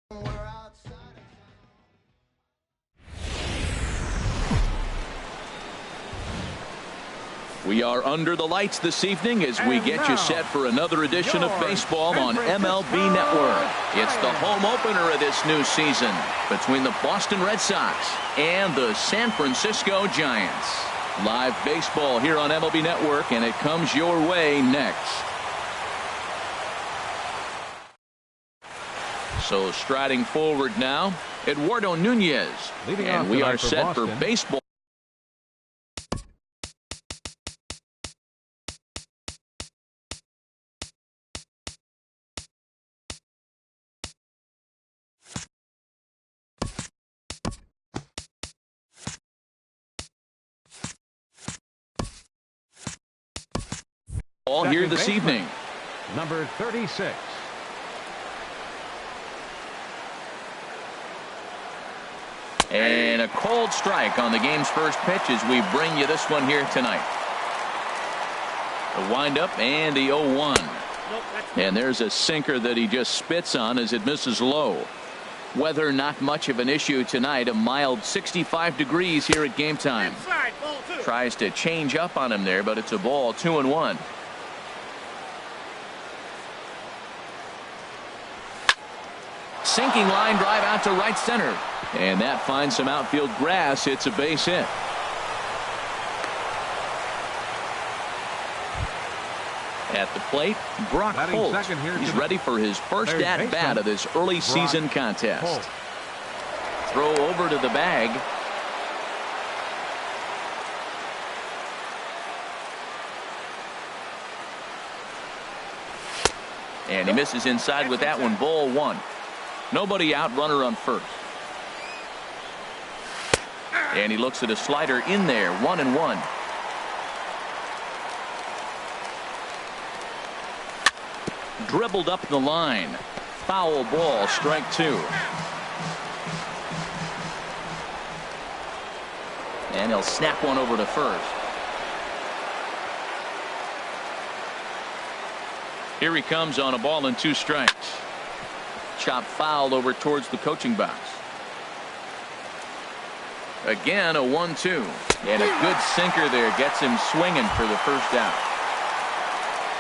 We are under the lights this evening as we get you set for another edition of baseball on MLB Network. It's the home opener of this new season between the Boston Red Sox and the San Francisco Giants. Live baseball here on MLB Network, and it comes your way next. So striding forward now, Eduardo Nunez, and we are set for baseball. All here this evening. Number 36. And a cold strike on the game's first pitch as we bring you this one here tonight. The windup and the 0-1. And there's a sinker that he just spits on as it misses low. Weather not much of an issue tonight. A mild 65 degrees here at game time. Tries to change up on him there, but it's a ball, 2-1. Sinking line drive out to right center, and that finds some outfield grass. It's a base hit. At the plate, Brock Holt. He's ready for his first at bat of this early season contest. Throw over to the bag. And he misses inside with that one. Ball one. Nobody out, runner on first. And he looks at a slider in there, 1-1. Dribbled up the line. Foul ball, strike two. And he'll snap one over to first. Here he comes on a ball and 2 strikes. Chop foul over towards the coaching box. Again, a 1-2. And a good sinker there gets him swinging for the first out.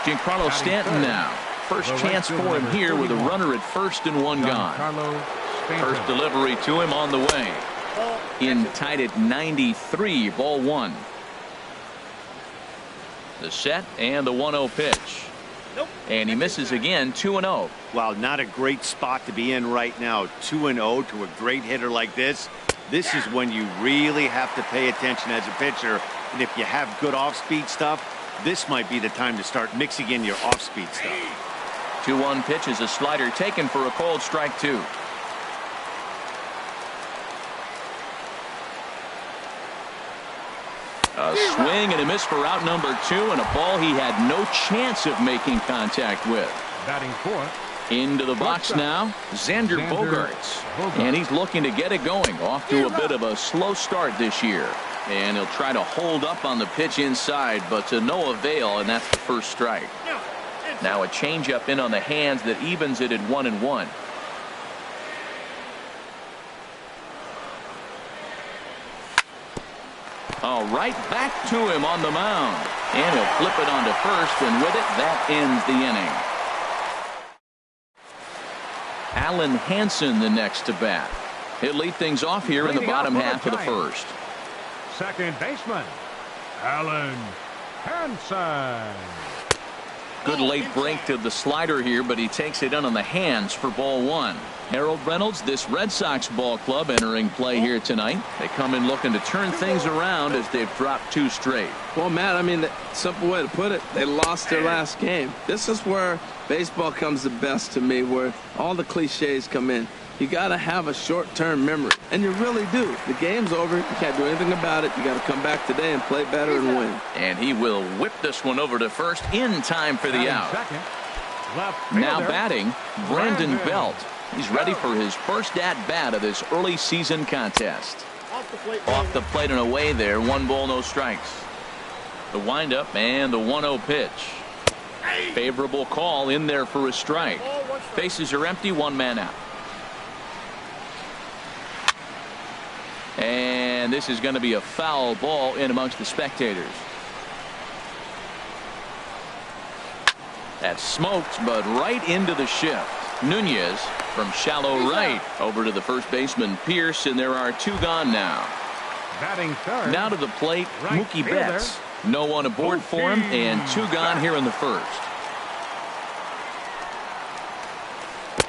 Giancarlo Stanton now. First chance for him here with a runner at first and one gone. First delivery to him on the way. In tied at 93, ball one. The set and the 1-0 pitch. And he misses again, 2-0. Wow, not a great spot to be in right now. 2-0 to a great hitter like this. This is when you really have to pay attention as a pitcher. And if you have good off-speed stuff, this might be the time to start mixing in your off-speed stuff. 2-1 pitch is a slider taken for a cold strike two. A swing and a miss for out number 2, and a ball he had no chance of making contact with. Batting fourth. Into the box now, Xander Bogaerts. And he's looking to get it going. Off to a bit of a slow start this year. And he'll try to hold up on the pitch inside, but to no avail, and that's the first strike. Now a changeup in on the hands that evens it at 1-1. All right, back to him on the mound. And he'll flip it onto first, and with it, that ends the inning. Alan Hansen the next to bat. He'll lead things off here in the bottom half of the first. Second baseman, Alan Hansen. Good late break to the slider here, but he takes it in on the hands for ball one. Harold Reynolds, this Red Sox ball club entering play here tonight. They come in looking to turn things around as they've dropped 2 straight. Well, Matt, I mean, the simple way to put it, they lost their last game. This is where baseball comes the best to me, where all the cliches come in. You got to have a short-term memory, and you really do. The game's over. You can't do anything about it. You got to come back today and play better and win. And he will whip this one over to first in time for the out. Now batting, Brandon Belt. He's ready for his first at-bat of this early season contest. Off the plate and away there, 1 ball, no strikes. The windup and the 1-0 pitch. Favorable call in there for a strike. Bases are empty, 1 man out. And this is going to be a foul ball in amongst the spectators. That's smoked, but right into the shift. Nunez from shallow right over to the first baseman Pierce, and there are 2 gone now. Batting third. Now to the plate, Right Mookie fielder. Betts. No one aboard for him, and 2 gone here in the first.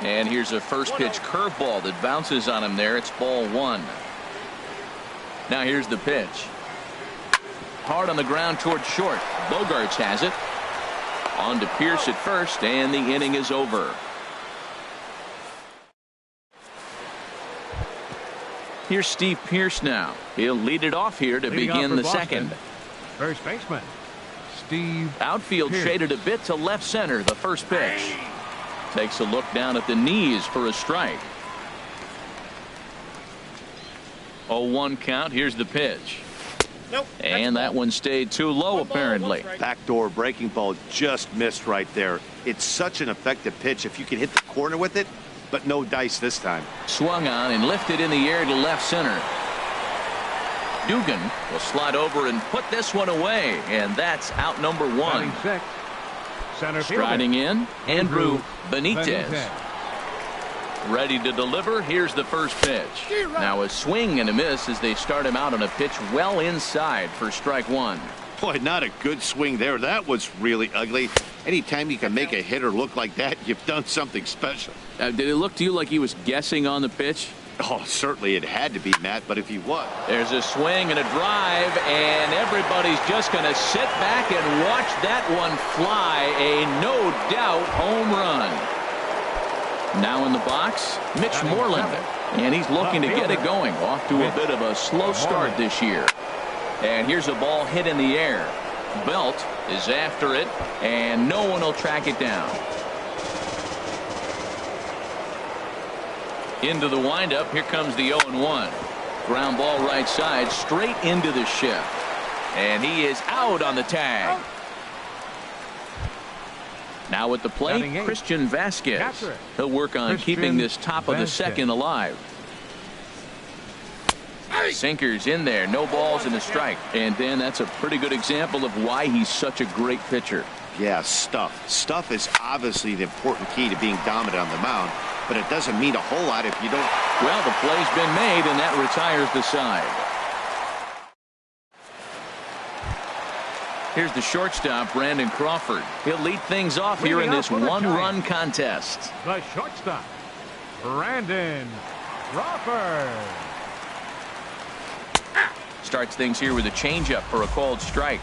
And here's a first pitch curveball that bounces on him there. It's ball 1. Now here's the pitch. Hard on the ground towards short. Bogarts has it. On to Pierce at first, and the inning is over. Here's Steve Pierce now. He'll lead it off here to Leading off begin for the Boston, second. First baseman, Steve Outfield Pierce. shaded a bit to left center. The first pitch. Takes a look down at the knees for a strike. 0-1 count. Here's the pitch. Nope. And that one stayed too low apparently. Backdoor breaking ball just missed right there. It's such an effective pitch if you can hit the corner with it, but no dice this time. Swung on and lifted in the air to left center. Dugan will slide over and put this one away, and that's out number 1. Batting sixth, center fielder, Striding in, Andrew Benitez. Benitez. Ready to deliver. Here's the first pitch. Now a swing and a miss as they start him out on a pitch well inside for strike 1. Boy, not a good swing there. That was really ugly. Anytime you can make a hitter look like that, you've done something special. Did it look to you like he was guessing on the pitch? Oh, certainly it had to be, Matt, but if he was. There's a swing and a drive, and everybody's just going to sit back and watch that one fly. A no doubt home run. Now in the box, Mitch Moreland, and he's looking to get it going. Off to a bit of a slow start this year. And here's a ball hit in the air. Belt is after it, and no one will track it down. Into the windup. Here comes the 0-1. Ground ball right side, straight into the shift. And he is out on the tag. Now at the plate, Christian Vasquez. He'll work on keeping this top of the second alive. Sinkers in there, no balls and a strike. And Dan, that's a pretty good example of why he's such a great pitcher. Yeah, stuff. Stuff is obviously the important key to being dominant on the mound, but it doesn't mean a whole lot if you don't. Well, the play's been made, and that retires the side. Here's the shortstop, Brandon Crawford. He'll lead things off here in this one-run contest. The shortstop, Brandon Crawford. Starts things here with a changeup for a called strike.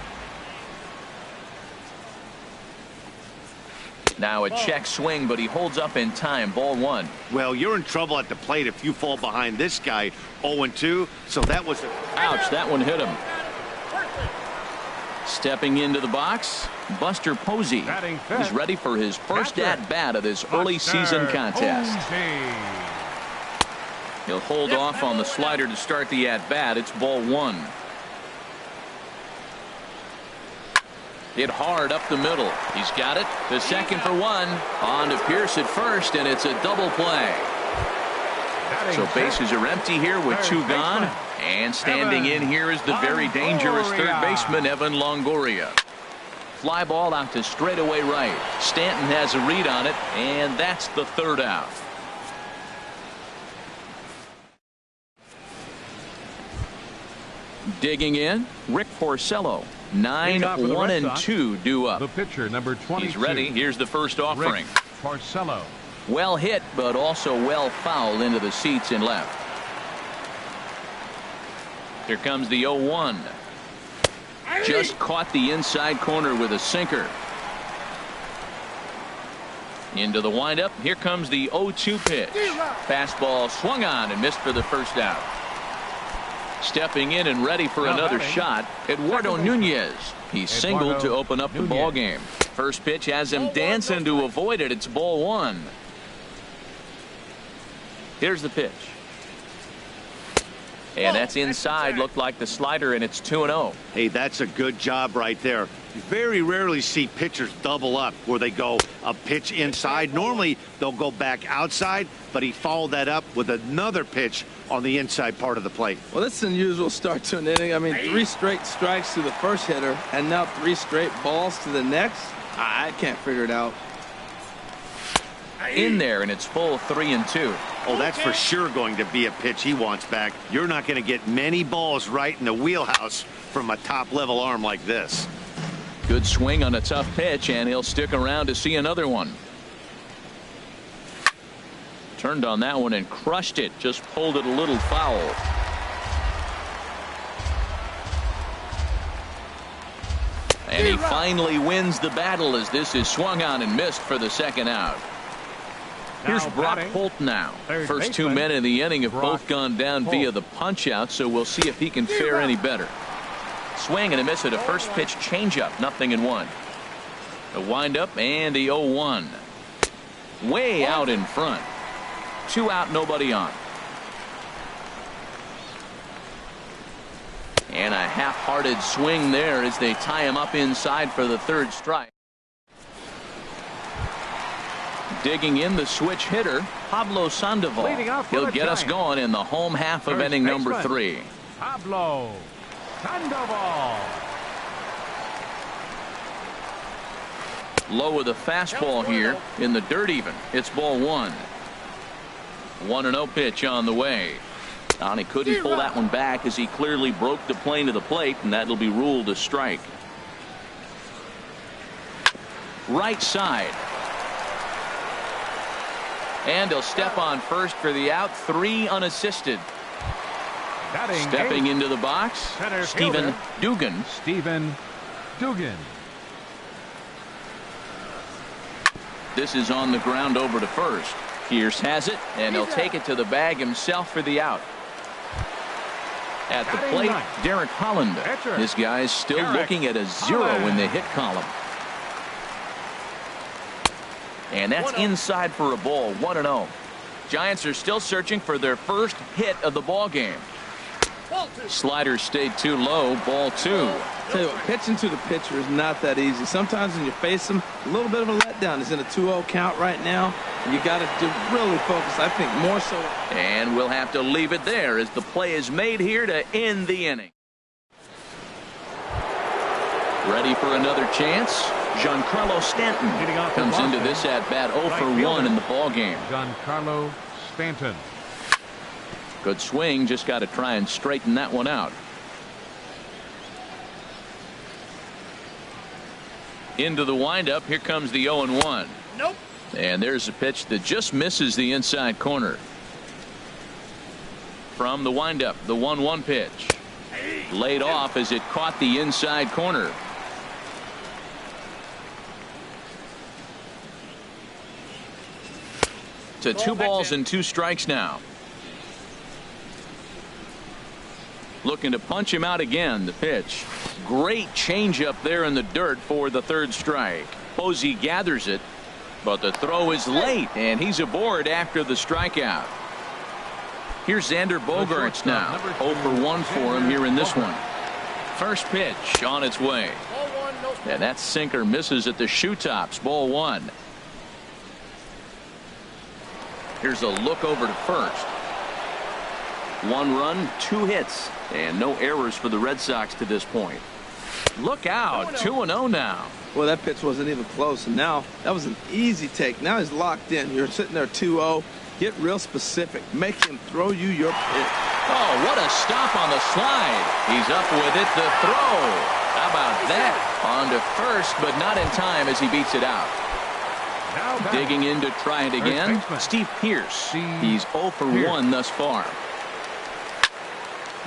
Now a check swing, but he holds up in time. Ball 1. Well, you're in trouble at the plate if you fall behind this guy. 0-2, so that was Ouch, that one hit him. Stepping into the box, Buster Posey. He's ready for his first at-bat of this early season contest. He'll hold off on the slider to start the at-bat. It's ball 1. Hit hard up the middle. He's got it. The second for 1. On to Pierce at first, and it's a double play. So bases are empty here with 2 gone. And standing in here is the very dangerous third baseman, Evan Longoria. Fly ball out to straightaway right. Stanton has a read on it, and that's the third out. Digging in, Rick Porcello. 9-1-2 due up. The pitcher, number 22. He's ready. Here's the first offering. Rick Porcello. Well hit, but also well fouled into the seats and left. Here comes the 0-1. Just caught the inside corner with a sinker. Into the windup. Here comes the 0-2 pitch. Fastball swung on and missed for the first out. Stepping in and ready for another shot, Eduardo Nunez. He singled to open up the ball game. First pitch has him dancing to avoid it. It's ball 1. Here's the pitch. And that's inside. Looked like the slider, and it's 2-0. Hey, that's a good job right there. You very rarely see pitchers double up where they go a pitch inside. Normally they'll go back outside, but he followed that up with another pitch on the inside part of the plate. Well, that's an unusual start to an inning. I mean, 3 straight strikes to the first hitter, and now 3 straight balls to the next. I can't figure it out. In there, and it's full 3-2. Oh, that's for sure going to be a pitch he wants back. You're not going to get many balls right in the wheelhouse from a top-level arm like this. Good swing on a tough pitch, and he'll stick around to see another one. Turned on that one and crushed it. Just pulled it a little foul. And he finally wins the battle as this is swung on and missed for the second out. Here's Brock Holt now. First 2 men in the inning have both gone down via the punch out, so we'll see if he can fare any better. Swing and a miss at a first pitch changeup, 0-1. The windup and the 0-1. Way out in front. 2 out, nobody on. And a half-hearted swing there as they tie him up inside for the 3rd strike. Digging in the switch hitter, Pablo Sandoval. He'll get us going in the home half of inning number 3. Pablo Sandoval. Low with a fastball here in the dirt even. It's ball 1. 1-0 pitch on the way. And he couldn't pull that one back as he clearly broke the plane of the plate, and that'll be ruled a strike. Right side. And he'll step on first for the out. 3 unassisted. Stepping into the box, Stephen Dugan. Stephen Dugan. This is on the ground over to first. Pierce has it, and he'll take it to the bag himself for the out. At the plate, Derek Holland. This guy's still looking at a 0 in the hit column. And that's inside for a ball. 1-0. Giants are still searching for their first hit of the ball game. Slider stayed too low. Ball 2. Tell you what, pitching to the pitcher is not that easy. Sometimes when you face him, a little bit of a letdown. He's in a 2-0 count right now. You got to really focus, I think, more so. And we'll have to leave it there as the play is made here to end the inning. Ready for another chance? Giancarlo Stanton comes into this at bat 0 for 1 in the ball game. Giancarlo Stanton. Good swing, just got to try and straighten that one out. Into the windup, here comes the 0-1. Nope. And there's a pitch that just misses the inside corner. From the windup, the 1-1 pitch. Laid off as it caught the inside corner. To 2 balls and 2 strikes now. Looking to punch him out again. The pitch. Great changeup there in the dirt for the 3rd strike. Posey gathers it, but the throw is late, and he's aboard after the strikeout. Here's Xander Bogaerts now. 0 for 1 for him here in this one. First pitch on its way. And that sinker misses at the shoe tops. Ball 1. Here's a look over to first. 1 run, 2 hits, and no errors for the Red Sox to this point. Look out, 2-0 now. Well, that pitch wasn't even close, and now that was an easy take. Now he's locked in. You're sitting there 2-0. Get real specific. Make him throw you your pitch. Oh, what a stop on the slide. He's up with it. The throw. How about that? On to first, but not in time as he beats it out. Digging in to try it again, Steve Pierce. He's 0 for 1 thus far.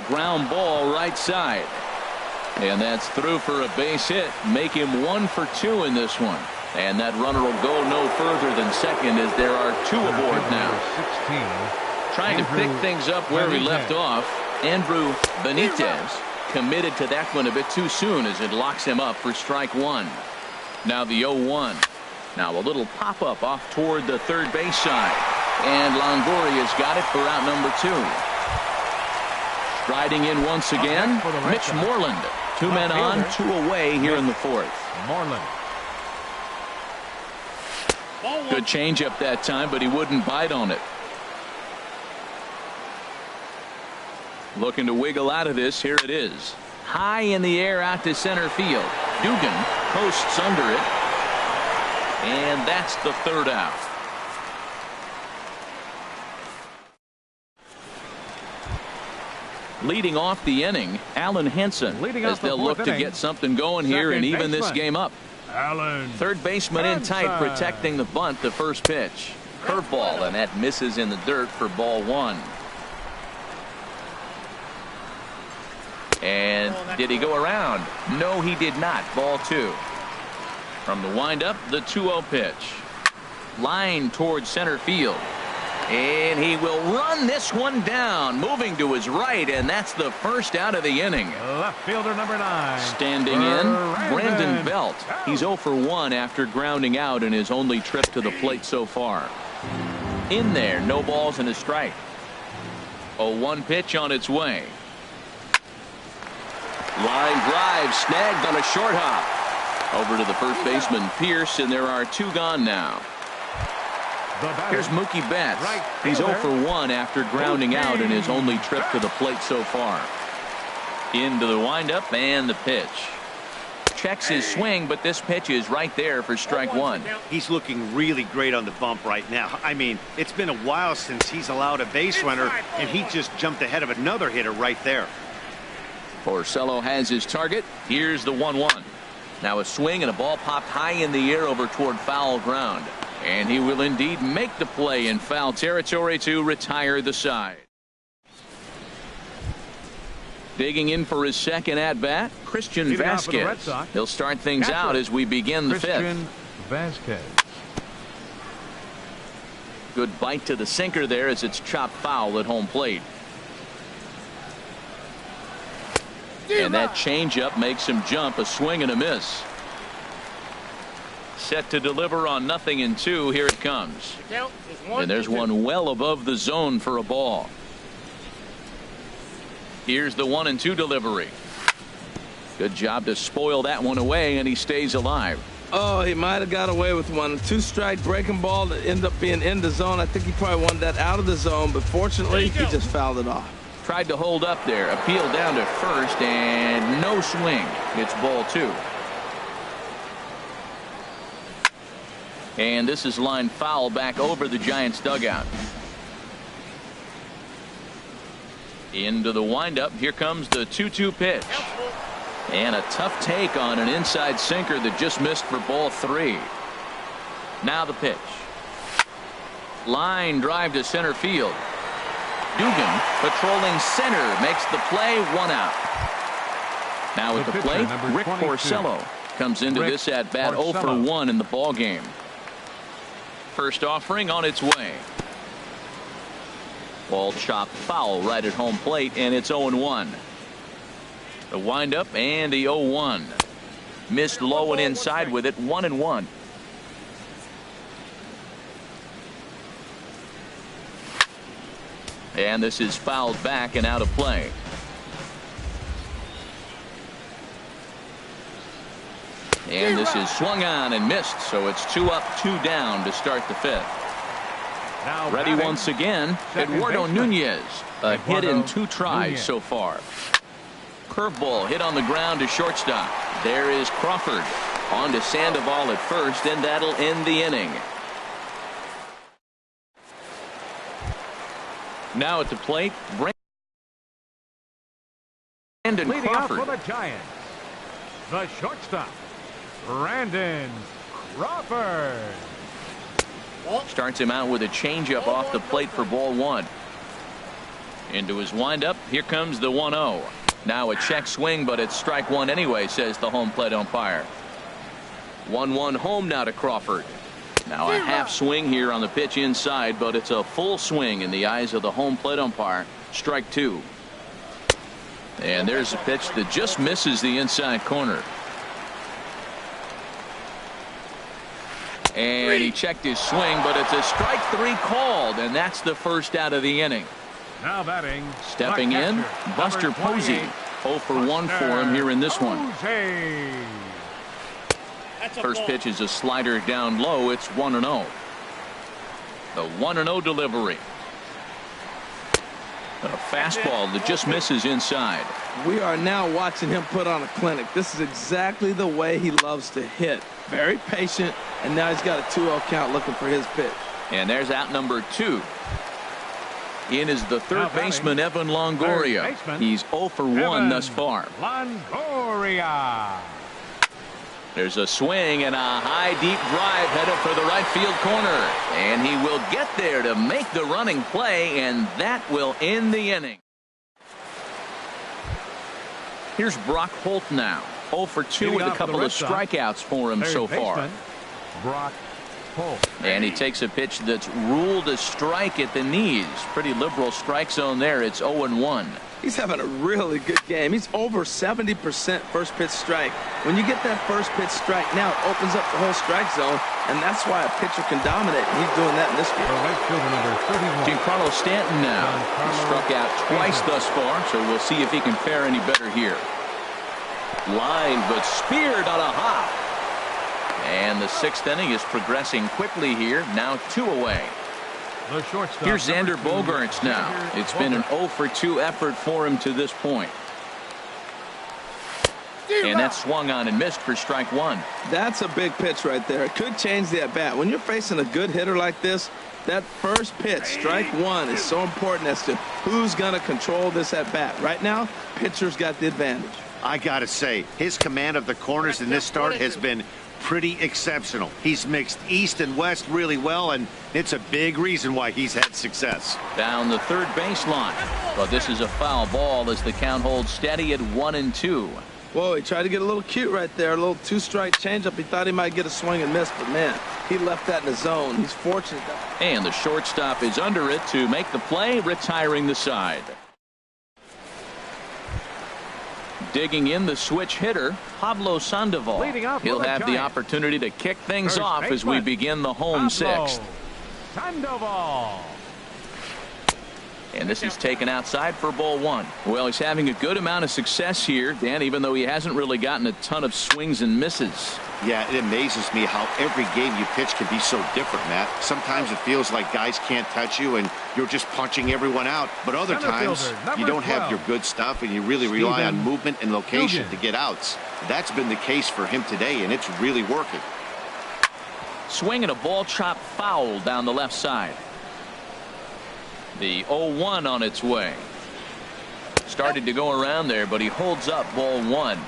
Ground ball right side. And that's through for a base hit. Make him 1 for 2 in this one. And that runner will go no further than second as there are 2 aboard now. Trying to pick things up where we left off. Andrew Benitez committed to that one a bit too soon as it locks him up for strike 1. Now the 0-1. Now a little pop-up off toward the 3rd base side. And Longoria's got it for out number 2. Striding in once again, Mitch Moreland. 2 men on, 2 away here in the 4th. Moreland. Good changeup that time, but he wouldn't bite on it. Looking to wiggle out of this. Here it is. High in the air out to center field. Dugan posts under it. And that's the 3rd out. Leading off the inning, Alan Henson, as they'll look to get something going here and even this game up. Allen. Third baseman in tight, protecting the bunt. The first pitch. Curveball, and that misses in the dirt for ball 1. And did he go around? No, he did not. Ball 2. From the windup, the 2-0 pitch. Line towards center field. And he will run this one down, moving to his right, and that's the first out of the inning. Left fielder number 9. Standing in, Brandon Belt. He's 0 for 1 after grounding out in his only trip to the plate so far. In there, no balls and a strike. 0-1 pitch on its way. Line drive snagged on a short hop. Over to the first baseman, Pierce, and there are 2 gone now. Here's Mookie Betts. He's 0 for 1 after grounding out in his only trip to the plate so far. Into the windup and the pitch. Checks his swing, but this pitch is right there for strike 1. He's looking really great on the bump right now. I mean, it's been a while since he's allowed a base runner, and he just jumped ahead of another hitter right there. Porcello has his target. Here's the 1-1. Now a swing and a ball popped high in the air over toward foul ground. And he will indeed make the play in foul territory to retire the side. Digging in for his second at-bat, Christian Vasquez. He'll start things out as we begin the 5th. Christian Vasquez. Good bite to the sinker there as it's chopped foul at home plate. And that changeup makes him jump. A swing and a miss. Set to deliver on 0-2. Here it comes. And there's one well above the zone for a ball. Here's the 1-2 delivery. Good job to spoil that one away, and he stays alive. Oh, he might have got away with one. 2-strike breaking ball that ended up being in the zone. I think he probably wanted that out of the zone, but fortunately he just fouled it off. Tried to hold up there. Appeal down to first, and no swing. It's ball 2. And this is lined foul back over the Giants dugout. Into the windup. Here comes the 2-2 pitch. And a tough take on an inside sinker that just missed for ball 3. Now the pitch. Line drive to center field. Dugan patrolling center makes the play. 1 out. Now at the plate, Rick Porcello comes into this at bat 0 for 1 in the ball game. First offering on its way. Ball chopped foul right at home plate, and it's 0-1. The windup and the 0-1. Missed low and inside with it. 1-1. And this is fouled back and out of play. And this is swung on and missed, so it's 2 up, 2 down to start the 5th. Now ready once again, Eduardo Nunez. A hit in 2 tries so far. Curveball hit on the ground to shortstop. There is Crawford. On to Sandoval at first, and that'll end the inning. Now at the plate, Brandon Leading Crawford. out for the Giants, the shortstop, Brandon Crawford. Starts him out with a changeup off the plate for ball 1. Into his windup. Here comes the 1-0. Now a check swing, but it's strike 1 anyway, says the home plate umpire. 1-1 home now to Crawford. Now a half swing here on the pitch inside, but it's a full swing in the eyes of the home plate umpire. Strike 2. And there's a pitch that just misses the inside corner. And he checked his swing, but it's a strike 3 called, and that's the first out of the inning. Now batting, Stepping in, Buster Posey. 0 for 1 for him here in this one. Jose. First pitch is a slider down low. It's 1-0. The 1-0 delivery. A fastball that just misses inside. We are now watching him put on a clinic. This is exactly the way he loves to hit. Very patient, and now he's got a 2-0 count looking for his pitch. And there's out number 2. In is the third baseman, Evan Longoria. He's 0 for 1 thus far. Longoria. There's a swing and a high, deep drive headed for the right field corner. And he will get there to make the running play, and that will end the inning. Here's Brock Holt now. 0 for 2 with a couple of strikeouts for him so far. Brock Holt. And he takes a pitch that's ruled a strike at the knees. Pretty liberal strike zone there. It's 0-1. He's having a really good game. He's over 70% first pitch strike. When you get that first pitch strike, now it opens up the whole strike zone, and that's why a pitcher can dominate. And he's doing that in this The game. right fielder, number 31. Giancarlo Stanton now. He struck out twice thus far, so we'll see if he can fare any better here. Line, but speared on a hop. And the 6th inning is progressing quickly here. Now 2 away. The shortstop, Here's Xander number 2, Bogaerts now. Xander It's been an Bogaerts. 0 for 2 effort for him to this point. And that's swung on and missed for strike 1. That's a big pitch right there. It could change the at-bat. When you're facing a good hitter like this, that first pitch, strike 1, is so important as to who's going to control this at-bat. Right now, pitcher's got the advantage. I got to say, his command of the corners in this start has been pretty exceptional. He's mixed east and west really well, and it's a big reason why he's had success. Down the third baseline. But this is a foul ball as the count holds steady at 1-2. Whoa, he tried to get a little cute right there. A little 2-strike changeup. He thought he might get a swing and miss, but man, he left that in the zone. He's fortunate. And the shortstop is under it to make the play, retiring the side. Digging in the switch hitter, Pablo Sandoval. Leading off He'll for the have the Giants. opportunity to kick things First off as we baseman, begin the home Pablo 6th. Sandoval. And this is taken outside for ball 1. Well, he's having a good amount of success here, Dan, even though he hasn't really gotten a ton of swings and misses. Yeah, it amazes me how every game you pitch can be so different, Matt. Sometimes it feels like guys can't touch you and you're just punching everyone out. But other Center times fielder, number you don't 12. have your good stuff and you really rely on Stephen movement and location Dugan. to get outs. That's been the case for him today, and it's really working. Swing and a ball chopped foul down the left side. The 0-1 on its way. Started to go around there, but he holds up ball 1.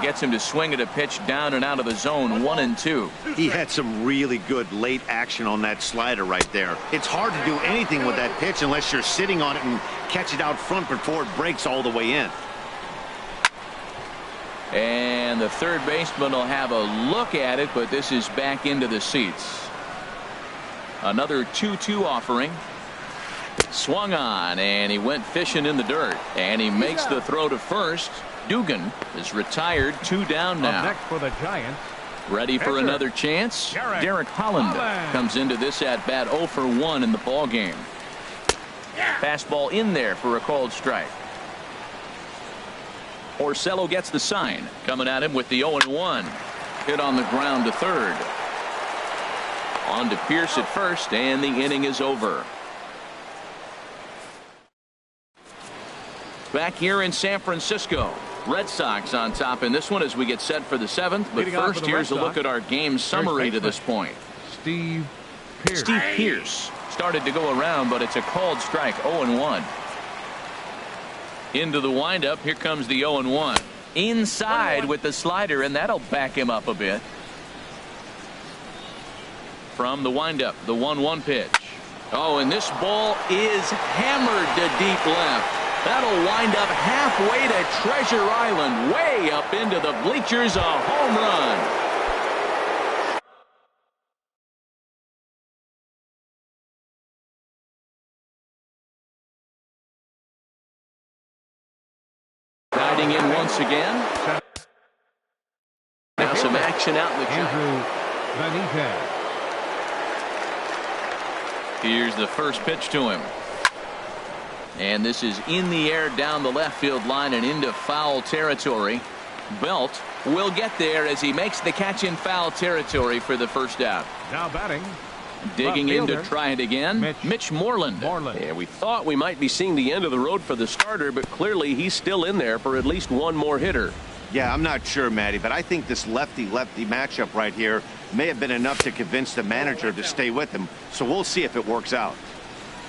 Gets him to swing at a pitch down and out of the zone. 1-2. He had some really good late action on that slider right there. It's hard to do anything with that pitch unless you're sitting on it and catch it out front before it breaks all the way in. And the third baseman will have a look at it, but this is back into the seats. Another 2-2 offering. Swung on, and he went fishing in the dirt. And he makes the throw to first. Dugan is retired, 2 down Up now. next for the Giants. Ready for pitcher, another chance. Derek Holland comes into this at bat 0 for 1 in the ball game. Fastball in there for a called strike. Orsello gets the sign, coming at him with the 0-1. Hit on the ground to third. On to Pierce at first, and the inning is over. Back here in San Francisco, Red Sox on top in this one as we get set for the 7th. But Leading off for first, the Red here's a look Sox, at our game summary to this point. Steve Pierce. Steve Pierce started to go around, but it's a called strike. 0-1. Into the windup. Here comes the 0-1. Inside with the slider, and that'll back him up a bit. From the windup, the 1-1 pitch. Oh, and this ball is hammered to deep left. That'll wind up halfway to Treasure Island, way up into the bleachers. A home run. Guiding in once again. Now some action out in the Andrew Benitez. Here's the first pitch to him. And this is in the air down the left field line and into foul territory. Belt will get there as he makes the catch in foul territory for the first out. Now batting. Digging in to try it again, Mitch Moreland. Yeah, we thought we might be seeing the end of the road for the starter, but clearly he's still in there for at least one more hitter. Yeah, I'm not sure, Matty, but I think this lefty-lefty matchup right here may have been enough to convince the manager to stay with him. So we'll see if it works out.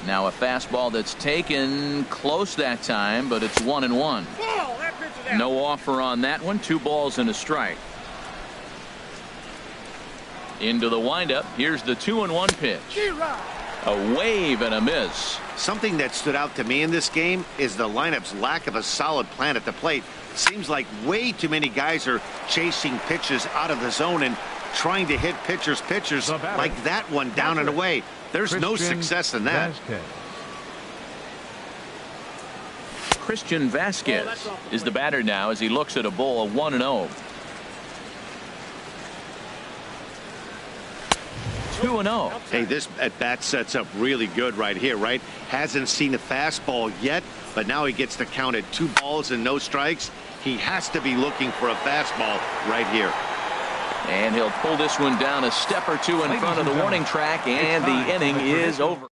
Now a fastball that's taken close that time, but it's 1-1. No offer on that one. 2 balls and a strike. Into the windup. Here's the 2-1 pitch. A wave and a miss. Something that stood out to me in this game is the lineup's lack of a solid plan at the plate. Seems like way too many guys are chasing pitches out of the zone and trying to hit pitchers like that one down and away. There's no success in that. Christian Vasquez is the batter now as he looks at a ball of 1-0. 2-0. Hey, this at bat sets up really good right here, right? Hasn't seen a fastball yet, but now he gets to count at 2 balls and no strikes. He has to be looking for a fastball right here. And he'll pull this one down a step or 2 in front of the warning track, and the inning is over.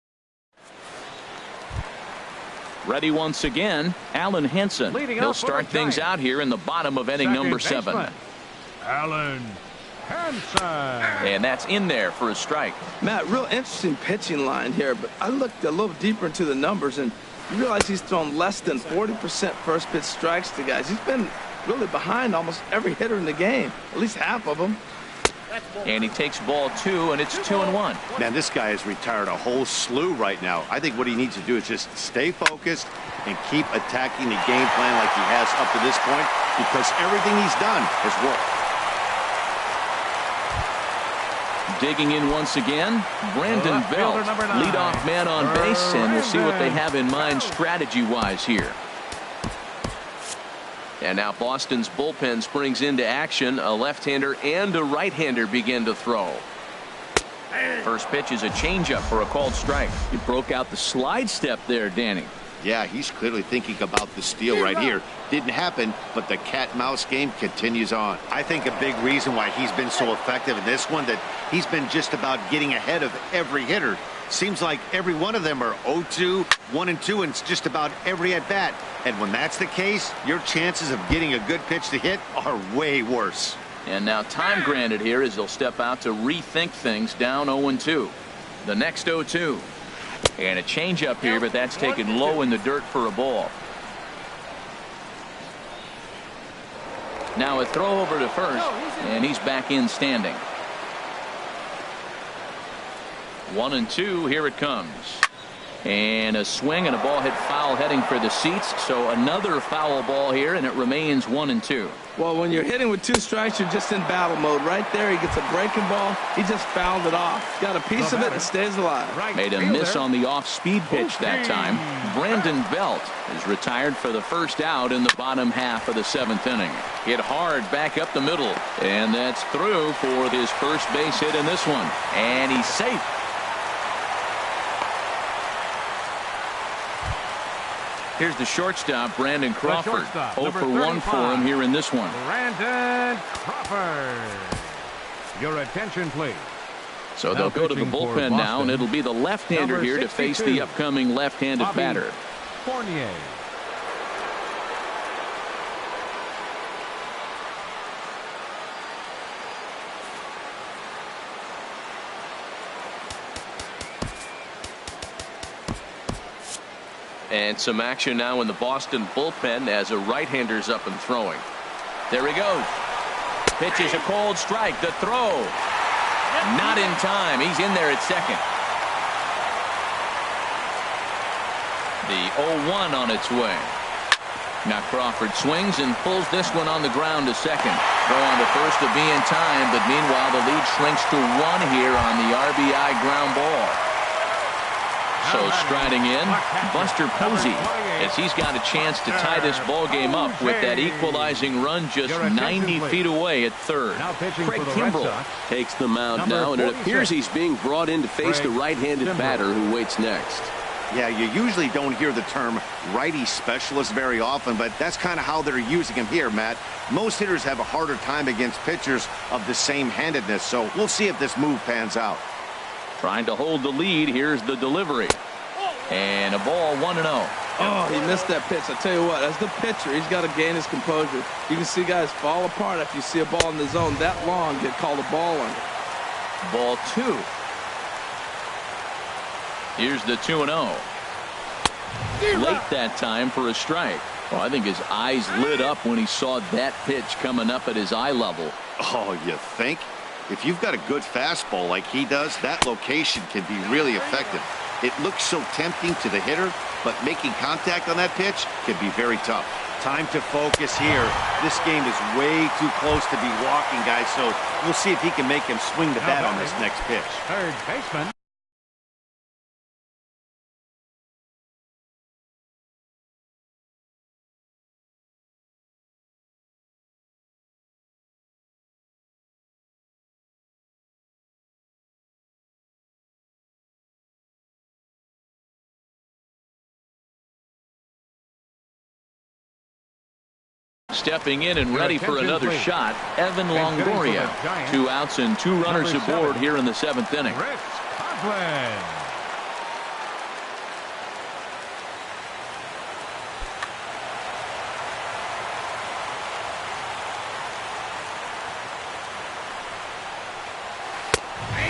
Ready once again, Alan Henson. He'll start things out here in the bottom of inning number 7. Alan Henson. And that's in there for a strike. Matt, real interesting pitching line here, but I looked a little deeper into the numbers and you realize he's thrown less than 40% first pitch strikes to guys. He's been really behind almost every hitter in the game, at least half of them. And he takes ball 2, and it's 2-1. Man, this guy has retired a whole slew right now. I think what he needs to do is just stay focused and keep attacking the game plan like he has up to this point, because everything he's done has worked. Digging in once again, Brandon Belt, leadoff man on base, and we'll see what they have in mind strategy-wise here. And now Boston's bullpen springs into action. A left-hander and a right-hander begin to throw. First pitch is a changeup for a called strike. He broke out the slide step there, Danny. Yeah, he's clearly thinking about the steal right here. Didn't happen, but the cat-mouse game continues on. I think a big reason why he's been so effective in this one, that he's been just about getting ahead of every hitter. Seems like every one of them are 0-2, 1-2, and it's just about every at-bat. And when that's the case, your chances of getting a good pitch to hit are way worse. And now time granted here as he'll step out to rethink things, down 0-2. The next 0-2. And a changeup here, but that's taken low in the dirt for a ball. Now a throw over to first, and he's back in standing. 1-2, here it comes. And a swing and a ball hit foul heading for the seats. So another foul ball here, and it remains 1-2. Well, when you're hitting with 2 strikes, you're just in battle mode. Right there, he gets a breaking ball. He just fouled it off. Got a piece of it and stays alive. Made a miss on the off-speed pitch that time. Brandon Belt is retired for the first out in the bottom half of the 7th inning. Hit hard back up the middle, and that's through for his first base hit in this one. And he's safe. Here's the shortstop, Brandon Crawford. 0 for 1 for him here in this one. Brandon Crawford. Your attention, please. So they'll go to the bullpen now, and it'll be the left-hander here to face the upcoming left-handed batter. Fournier. And some action now in the Boston bullpen as a right-hander's up and throwing. There he goes. Pitches a cold strike. The throw. Not in time. He's in there at second. The 0-1 on its way. Now Crawford swings and pulls this one on the ground to second. Throw on to first to be in time, but meanwhile the lead shrinks to 1 here on the RBI ground ball. So striding in, Buster Posey, as he's got a chance to tie this ball game up with that equalizing run just 90 feet away at third. Craig Kimbrell takes the mound now, and it appears he's being brought in to face the right-handed batter who waits next. Yeah, you usually don't hear the term righty specialist very often, but that's kind of how they're using him here, Matt. Most hitters have a harder time against pitchers of the same handedness, so we'll see if this move pans out. Trying to hold the lead. Here's the delivery. And a ball 1-0. Oh, he missed that pitch. I tell you what, as the pitcher, he's got to gain his composure. You can see guys fall apart after you see a ball in the zone that long get called a ball on it. Ball 2. Here's the 2-0. Late that time for a strike. Well, I think his eyes lit up when he saw that pitch coming up at his eye level. Oh, you think? If you've got a good fastball like he does, that location can be really effective. It looks so tempting to the hitter, but making contact on that pitch can be very tough. Time to focus here. This game is way too close to be walking, guys, so we'll see if he can make him swing the bat on this next pitch. Third baseman. Stepping in and ready for another shot, Evan Longoria. 2 outs and 2 runners aboard here in the 7th inning. Chris Coghlan.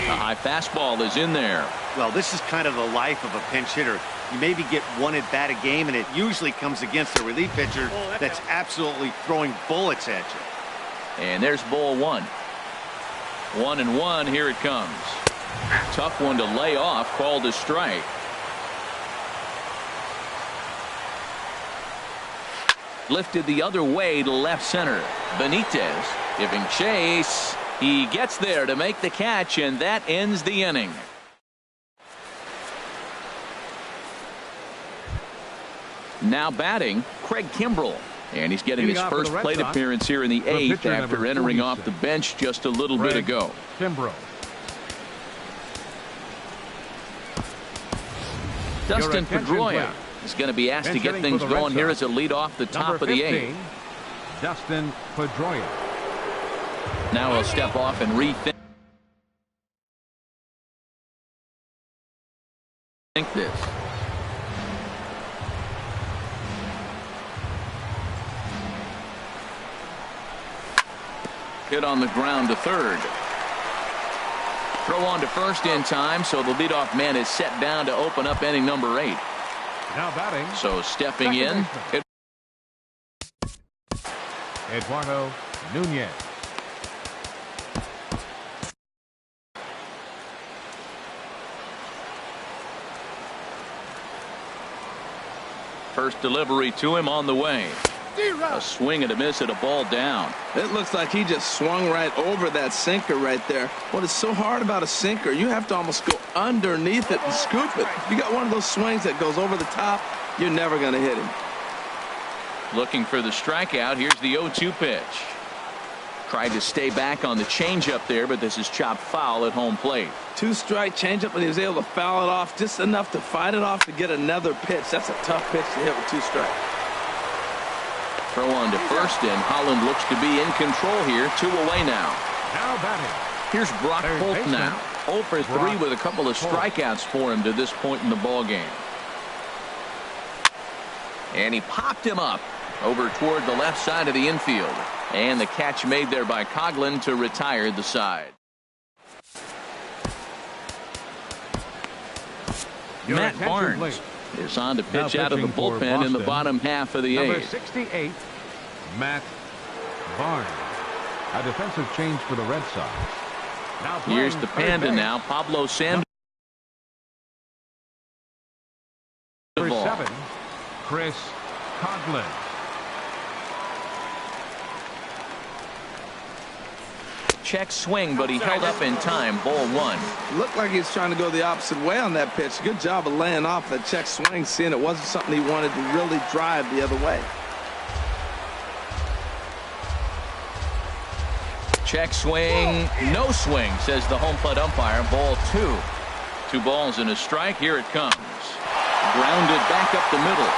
A high fastball is in there. Well, this is kind of the life of a pinch hitter. You maybe get one at bat a game, and it usually comes against a relief pitcher that's absolutely throwing bullets at you. And there's ball 1. 1-1, here it comes. Tough one to lay off, called a strike. Lifted the other way to left center. Benitez giving chase. He gets there to make the catch, and that ends the inning. Now batting, Craig Kimbrell. And he's getting his first plate appearance here in the 8th after entering off the bench just a little bit ago. Kimbrell. Dustin Pedroia is going to be asked to get things going here as a lead off the top of the 8th. Dustin Pedroia. Now he'll step off and rethink this. Hit on the ground to third. Throw on to first in time, so the leadoff man is set down to open up inning number 8. Now batting. So stepping in, Eduardo Nunez. first delivery to him on the way. A swing and a miss at a ball down. It looks like he just swung right over that sinker right there. What is so hard about a sinker, you have to almost go underneath it and scoop it. You got one of those swings that goes over the top, you're never going to hit him. Looking for the strikeout. Here's the 0-2 pitch. Tried to stay back on the changeup there, but this is chopped foul at home plate. 2-strike changeup, and he was able to foul it off just enough to fight it off to get another pitch. That's a tough pitch to hit with 2 strikes. Throw on to first, and Holland looks to be in control here. 2 away now. Now batting. Here's Brock Holt now. 0 for 3 with a couple of strikeouts for him to this point in the ball game. And he popped him up over toward the left side of the infield. And the catch made there by Coghlan to retire the side. Matt Barnes is on to pitch out of the bullpen in the bottom half of the 8th. Number 68, Matt Barnes. A defensive change for the Red Sox. Now here's the Panda now, Pablo Sandoval. Number 7, Chris Coghlan. Check swing, but he held up in time. Ball 1. Looked like he was trying to go the opposite way on that pitch. Good job of laying off that check swing, seeing it wasn't something he wanted to really drive the other way. Check swing, no swing, says the home plate umpire. Ball 2. 2 balls and a strike. Here it comes. Grounded back up the middle.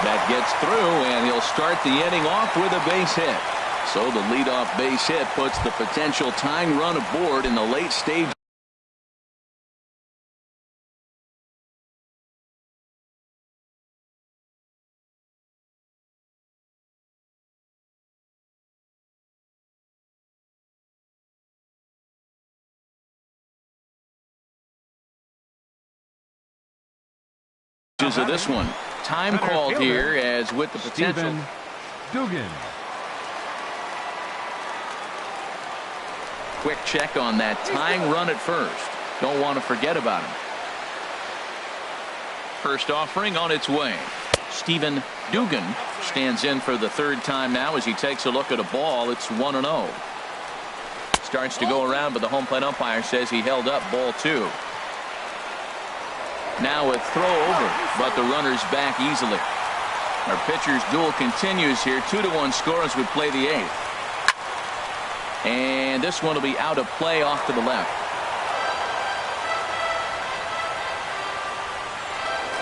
That gets through, and he'll start the inning off with a base hit. So the leadoff base hit puts the potential tying run aboard in the late stage. Of this one. Time called here as with the potential. Stephen Dugan. Quick check on that tying run at first. Don't want to forget about him. First offering on its way. Stephen Dugan stands in for the 3rd time now as he takes a look at a ball. It's 1-0. Starts to go around, but the home plate umpire says he held up. Ball 2. Now a throw over, but the runner's back easily. Our pitcher's duel continues here. 2-1 score as we play the 8th. And this one will be out of play off to the left.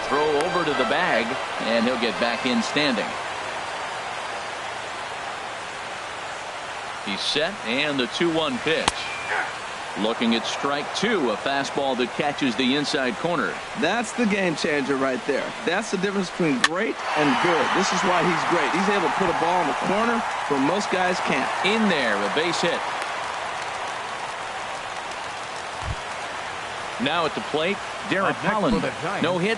Throw over to the bag, and he'll get back in standing. He's set, and the 2-1 pitch. Looking at strike 2, a fastball that catches the inside corner. That's the game changer right there. That's the difference between great and good. This is why he's great. He's able to put a ball in the corner where most guys can't. In there, a base hit. Now at the plate, Derek Holland. No hit.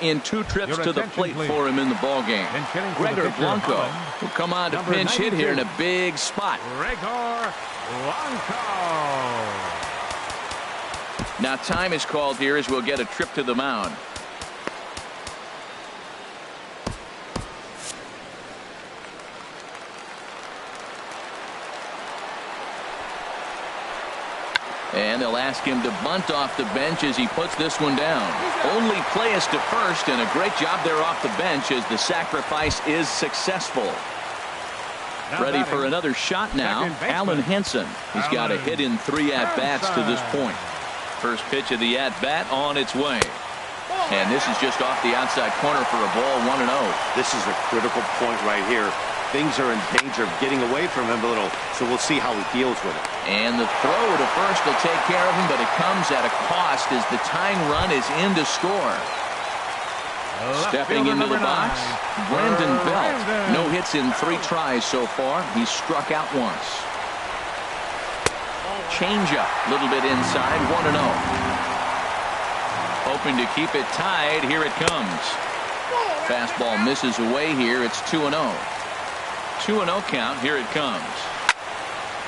In 2 trips to the plate for him in the ball game. Gregor Blanco will come on to pinch hit here in a big spot. Gregor Blanco. Now time is called here as we'll get a trip to the mound. And they'll ask him to bunt off the bench as he puts this one down. Only play is to first, and a great job there off the bench as the sacrifice is successful. Ready for another shot now. Alan Henson. He's got a hit in 3 at-bats to this point. First pitch of the at-bat on its way. And this is just off the outside corner for a ball. 1-0. This is a critical point right here. Things are in danger of getting away from him a little, so we'll see how he deals with it. And the throw to first will take care of him, but it comes at a cost as the tying run is in to score. Stepping into the box, Brandon Belt. No hits in 3 tries so far. He's struck out once. Changeup, a little bit inside, 1-0. Hoping to keep it tied. Here it comes. Fastball misses away here. It's 2-0. 2-0 count. Here it comes.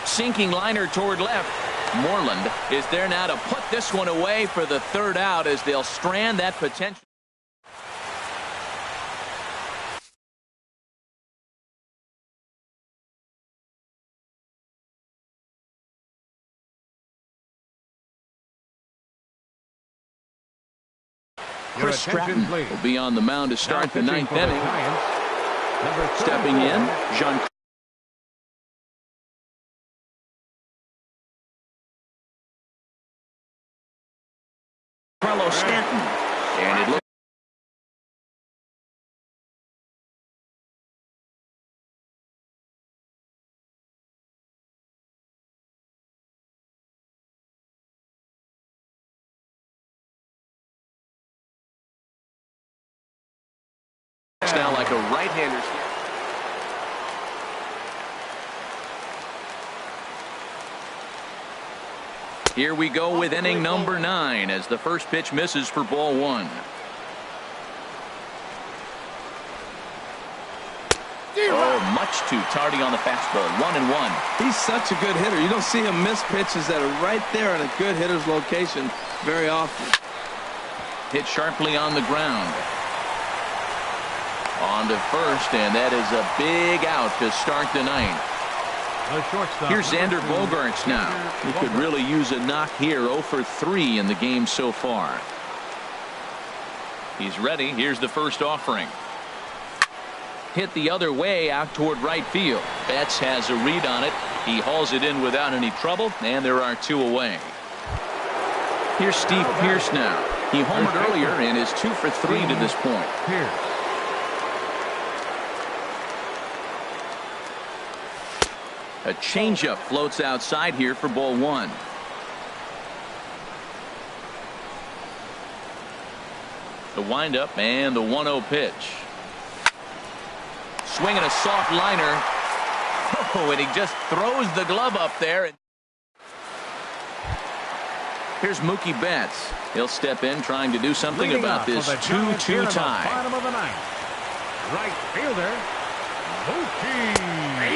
Sinking liner toward left. Moreland is there now to put this one away for the 3rd out as they'll strand that potential. Chris Stratton will be on the mound to start the 9th inning. Stepping in, Giancarlo Stanton. And it looks now like a right-hander. Here we go with inning number 9 as the first pitch misses for ball 1. Oh, much too tardy on the fastball. 1-1. He's such a good hitter. You don't see him miss pitches that are right there in a good hitter's location very often. Hit sharply on the ground. On to first, and that is a big out to start the ninth. Here's Xander Bogaerts now. He could really use a knock here. 0 for 3 in the game so far. He's ready. Here's the first offering. Hit the other way out toward right field. Betts has a read on it. He hauls it in without any trouble, and there are 2 away. Here's Steve Pearce now. He homered earlier and is 2 for 3 to this point. A changeup floats outside here for ball 1. The windup and the 1-0 pitch. Swinging a soft liner. Oh, and he just throws the glove up there. Here's Mookie Betts. He'll step in trying to do something about this 2-2 tie. Right fielder, Mookie.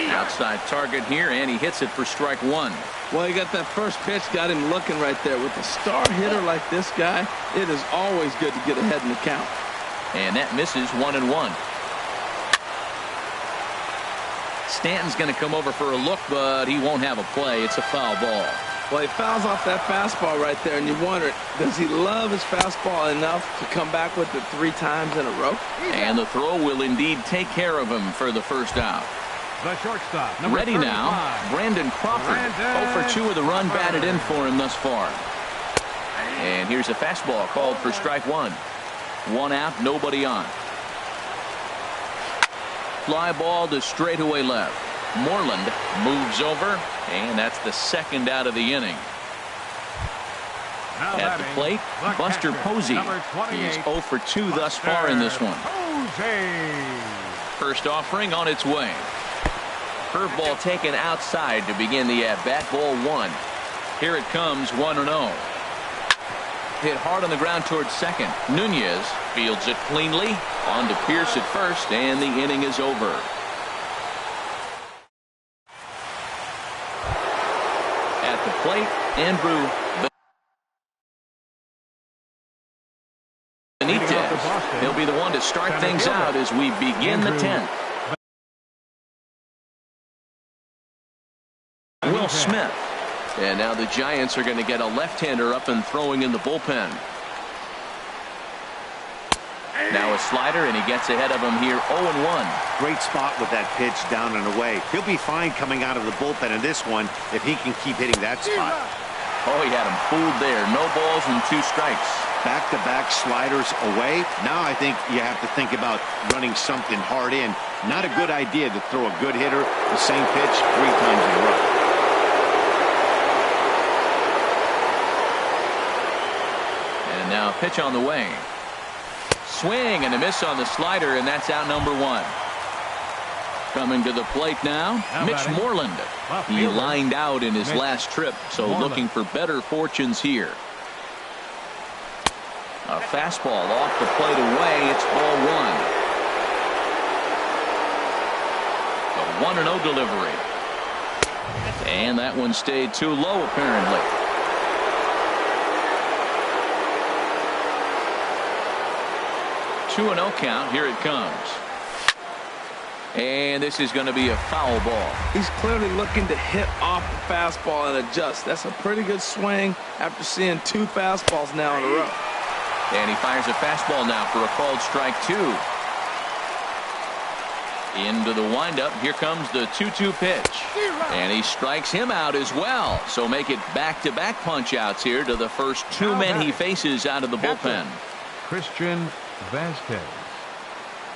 Outside target here, and he hits it for strike 1. Well, he got that first pitch, got him looking right there. With a star hitter like this guy, it is always good to get ahead in the count. And that misses 1-1. Stanton's going to come over for a look, but he won't have a play. It's a foul ball. Well, he fouls off that fastball right there, and you wonder, does he love his fastball enough to come back with it 3 times in a row? And the throw will indeed take care of him for the first out. The shortstop, ready 35. Now, Brandon Crawford. 0 for 2 with a run batted in for him thus far. And here's a fastball called for strike 1. 1 out, nobody on. Fly ball to straightaway left. Moreland moves over, and that's the 2nd out of the inning. At the plate, Buster Posey. He's 0 for 2 thus far in this one. First offering on its way. Curveball taken outside to begin the at-bat. Ball 1. Here it comes, 1-0. Hit hard on the ground towards second. Nunez fields it cleanly. On to Pearce at first, and the inning is over. At the plate, Andrew Benitez. He'll be the one to start things out as we begin the 10th. Will Smith. And now the Giants are going to get a left-hander up and throwing in the bullpen. Now a slider, and he gets ahead of him here. 0-1. Great spot with that pitch down and away. He'll be fine coming out of the bullpen in this one if he can keep hitting that spot. Oh, he had him fooled there. No balls and 2 strikes. Back-to-back sliders away. Now I think you have to think about running something hard in. Not a good idea to throw a good hitter the same pitch 3 times in a row. And now a pitch on the way. Swing and a miss on the slider, and that's out number 1. Coming to the plate now, Mitch Moreland. He lined out in his last trip, so looking for better fortunes here. A fastball off the plate away. It's ball 1. A 1-0 delivery. And that one stayed too low, apparently. 2-0 count. Here it comes. And this is going to be a foul ball. He's clearly looking to hit off the fastball and adjust. That's a pretty good swing after seeing 2 fastballs now in a row. And he fires a fastball now for a called strike 2. Into the windup. Here comes the 2-2 pitch. And he strikes him out as well. So make it back-to-back punch-outs here to the first 2 men he faces out of the bullpen. Christian Vasquez.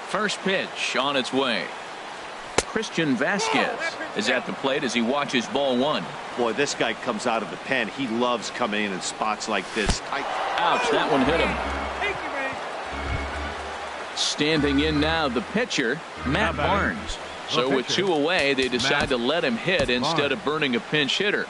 First pitch on its way. Christian Vasquez is at the plate as he watches ball 1. Boy, this guy comes out of the pen. He loves coming in spots like this. Ouch, that one hit him. Standing in now, the pitcher, Matt Barnes. So with 2 away, they decide to let him hit instead of burning a pinch hitter.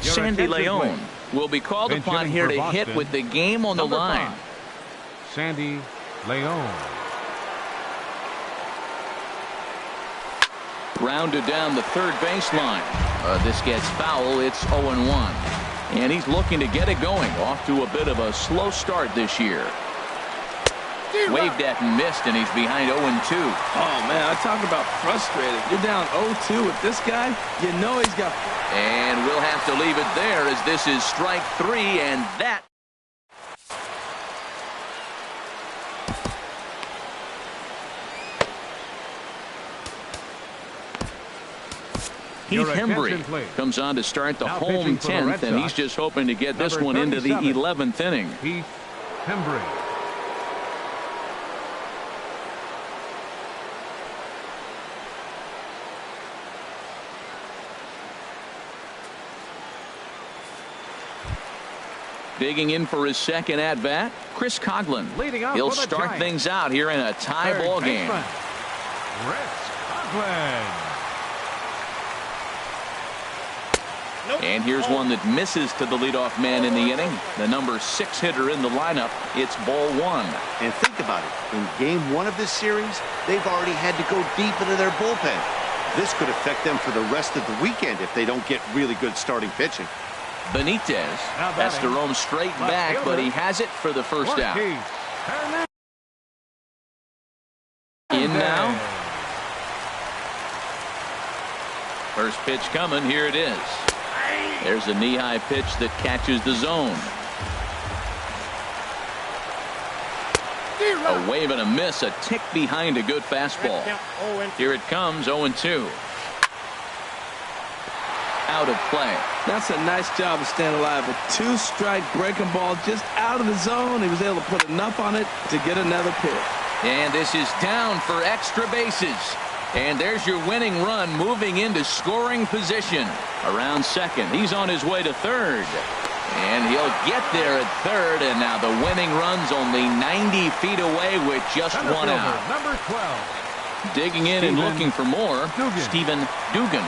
Sandy Leon will be called upon here to hit with the game on the line. Sandy Leon. Grounded down the third baseline. This gets foul. It's 0-1. And he's looking to get it going. Off to a bit of a slow start this year. Waved at and missed, and he's behind 0-2. Oh, man, I talk about frustrated. You're down 0-2 with this guy. You know he's got... And we'll have to leave it there as this is strike 3, and that... Heath Hembree comes on to start the home 10th, and he's just hoping to get this one into the 11th inning. Heath Hembree. Digging in for his second at-bat, Chris Coghlan. He'll start things out here in a tie ball game. Chris Coghlan. And here's one that misses to the leadoff man in the inning. The number 6 hitter in the lineup. It's ball 1. And think about it. In game 1 of this series, they've already had to go deep into their bullpen. This could affect them for the rest of the weekend if they don't get really good starting pitching. Benitez has to roam straight back, but he has it for the first out. In now. First pitch coming. Here it is. There's a knee-high pitch that catches the zone. A wave and a miss, a tick behind a good fastball. Here it comes, 0-2. Out of play. That's a nice job of staying alive. A 2-strike breaking ball just out of the zone. He was able to put enough on it to get another pitch. And this is down for extra bases. And there's your winning run moving into scoring position. Around second. He's on his way to third. And he'll get there at third. And now the winning run's only 90 feet away with just one out. Number 12. Digging in and looking for more. Stephen Dugan.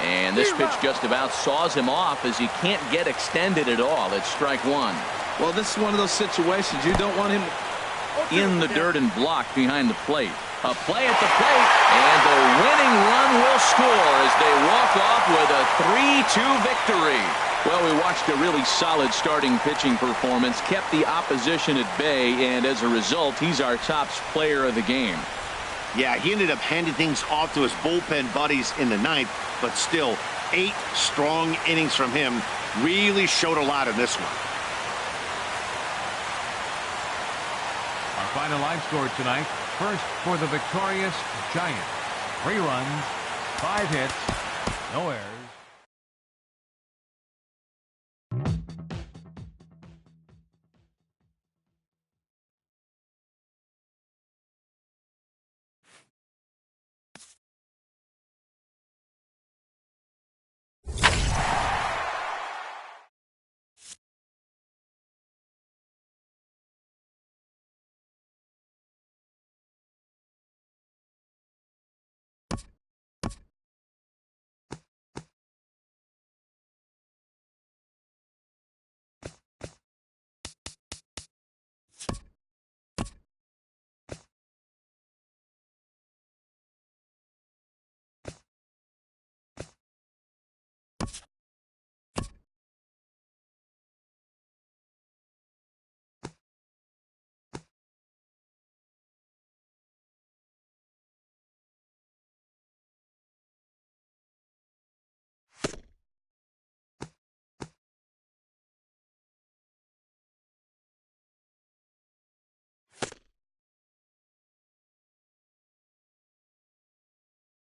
And this pitch just about saws him off as he can't get extended at all. It's strike 1. Well, this is one of those situations you don't want him in the dirt and blocked behind the plate. A play at the plate, and the winning run will score as they walk off with a 3-2 victory. Well, we watched a really solid starting pitching performance, kept the opposition at bay, and as a result, he's our top player of the game. Yeah, he ended up handing things off to his bullpen buddies in the 9th, but still 8 strong innings from him. Really showed a lot in this one. Our final line score tonight. First for the victorious Giants. 3 runs, 5 hits, no errors.